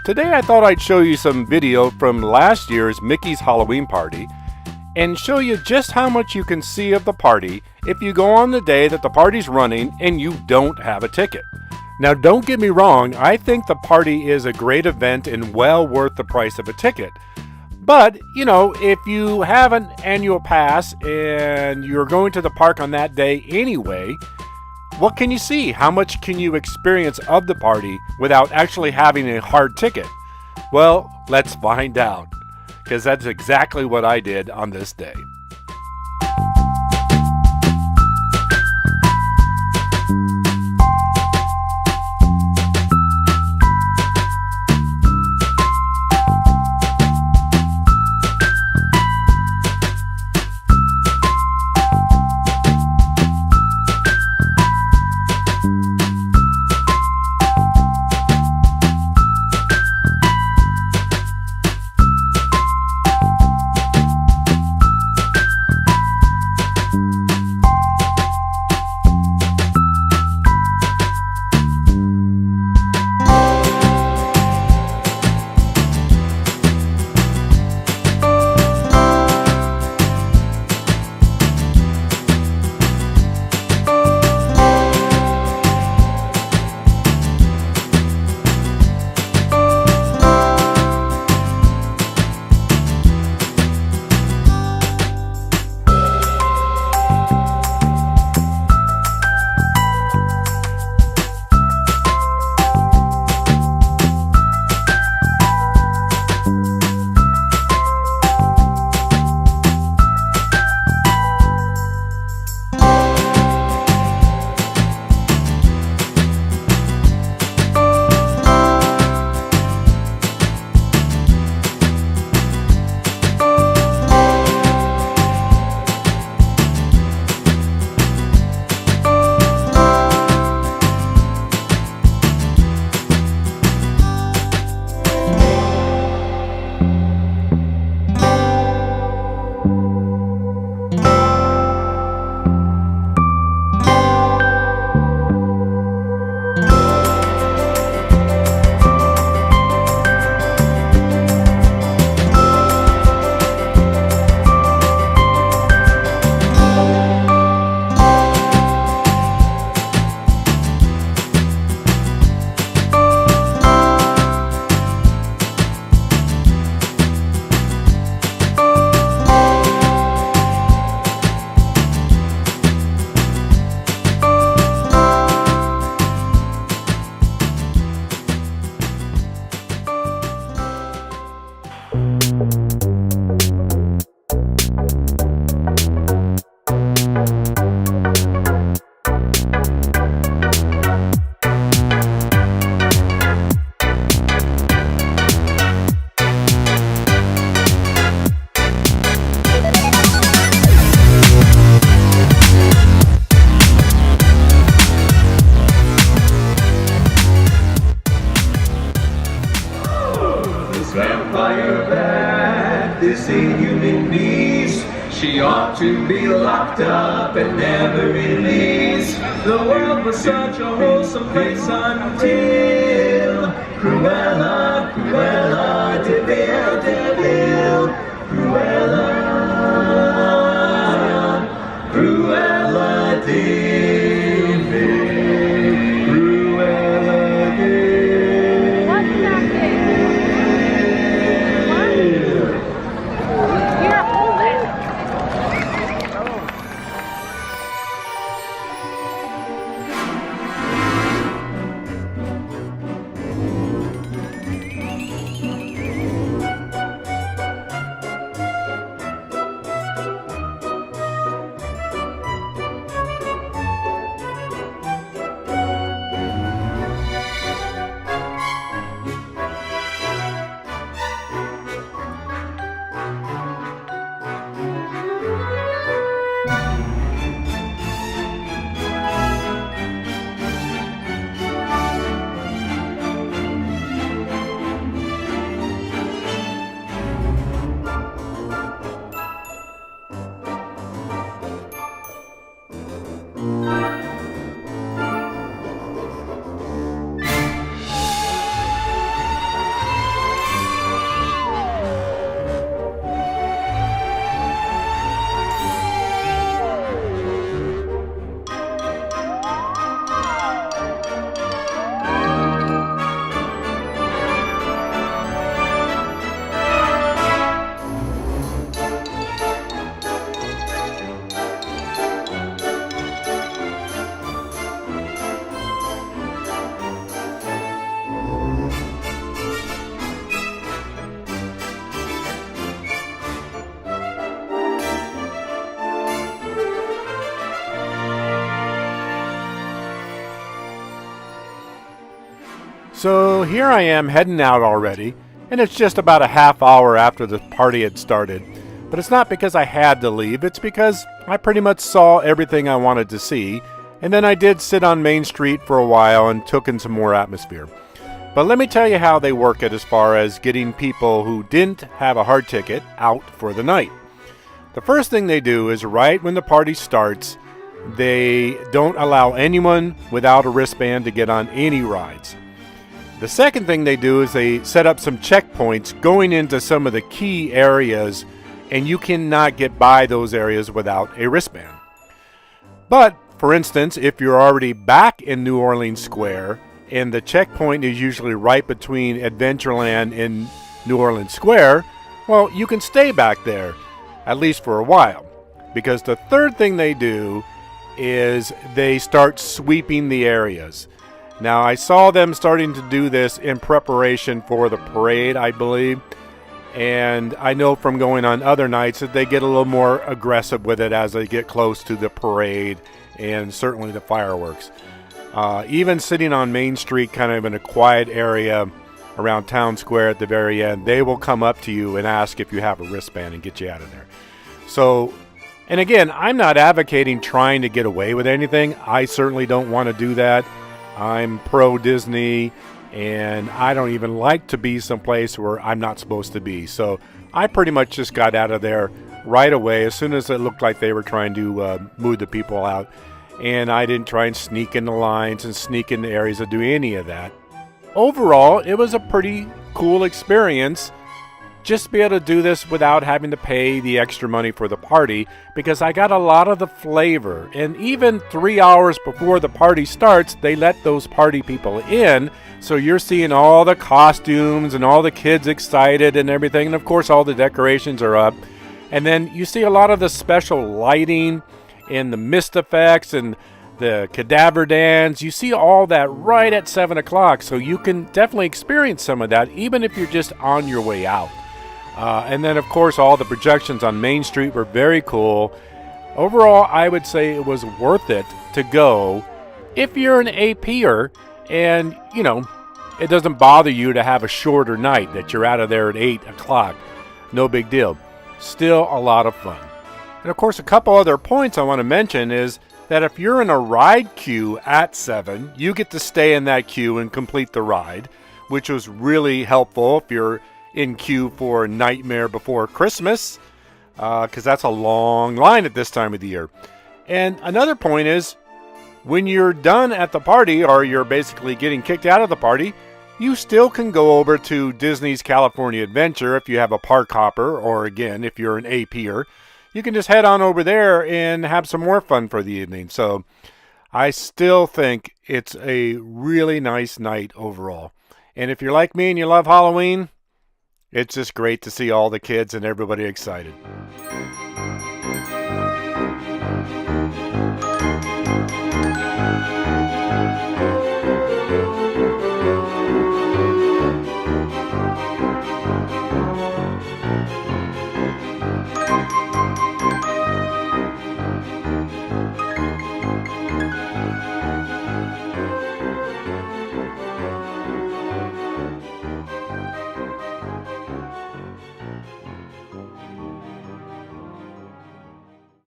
Today I thought I'd show you some video from last year's Mickey's Halloween party and show you just how much you can see of the party if you go on the day that the party's running and you don't have a ticket. Now don't get me wrong, I think the party is a great event and well worth the price of a ticket. But, if you have an annual pass and you're going to the park on that day anyway, what can you see? How much can you experience of the party without actually having a hard ticket? Well, let's find out, because that's exactly what I did on this day. Vampire bat, this inhuman beast. She ought to be locked up and never released. The world was such a wholesome place until Cruella, Cruella, de Devil, Cruella, Cruella de So here I am heading out already, and it's just about a half hour after the party had started. But it's not because I had to leave, it's because I pretty much saw everything I wanted to see, and then I did sit on Main Street for a while and took in some more atmosphere. But let me tell you how they work it as far as getting people who didn't have a hard ticket out for the night. The first thing they do is right when the party starts, they don't allow anyone without a wristband to get on any rides. The second thing they do is they set up some checkpoints going into some of the key areas, and you cannot get by those areas without a wristband. But, for instance, if you're already back in New Orleans Square, and the checkpoint is usually right between Adventureland and New Orleans Square, well, you can stay back there, at least for a while. Because the third thing they do is they start sweeping the areas. Now, I saw them starting to do this in preparation for the parade, I believe. And I know from going on other nights that they get a little more aggressive with it as they get close to the parade and certainly the fireworks. Even sitting on Main Street, kind of in a quiet area around Town Square at the very end, they will come up to you and ask if you have a wristband and get you out of there. So, and again, I'm not advocating trying to get away with anything. I certainly don't want to do that. I'm pro-Disney, and I don't even like to be someplace where I'm not supposed to be. So I pretty much just got out of there right away as soon as it looked like they were trying to move the people out. And I didn't try and sneak in the lines and sneak in the areas or do any of that. Overall, it was a pretty cool experience. Just be able to do this without having to pay the extra money for the party, because I got a lot of the flavor. And even 3 hours before the party starts, they let those party people in. So you're seeing all the costumes and all the kids excited and everything. And of course, all the decorations are up. And then you see a lot of the special lighting and the mist effects and the cadaver dance. You see all that right at 7 o'clock. So you can definitely experience some of that, even if you're just on your way out. And then, of course, all the projections on Main Street were very cool. Overall, I would say it was worth it to go if you're an APer and, you know, it doesn't bother you to have a shorter night, that you're out of there at 8 o'clock. No big deal. Still a lot of fun. And, of course, a couple other points I want to mention is that if you're in a ride queue at 7, you get to stay in that queue and complete the ride, which was really helpful if you're in queue for Nightmare Before Christmas, because that's a long line at this time of the year. And another point is, when you're done at the party, or you're basically getting kicked out of the party, you still can go over to Disney's California Adventure if you have a park hopper, or again, if you're an APer. You can just head on over there and have some more fun for the evening. So I still think it's a really nice night overall. And if you're like me and you love Halloween, it's just great to see all the kids and everybody excited.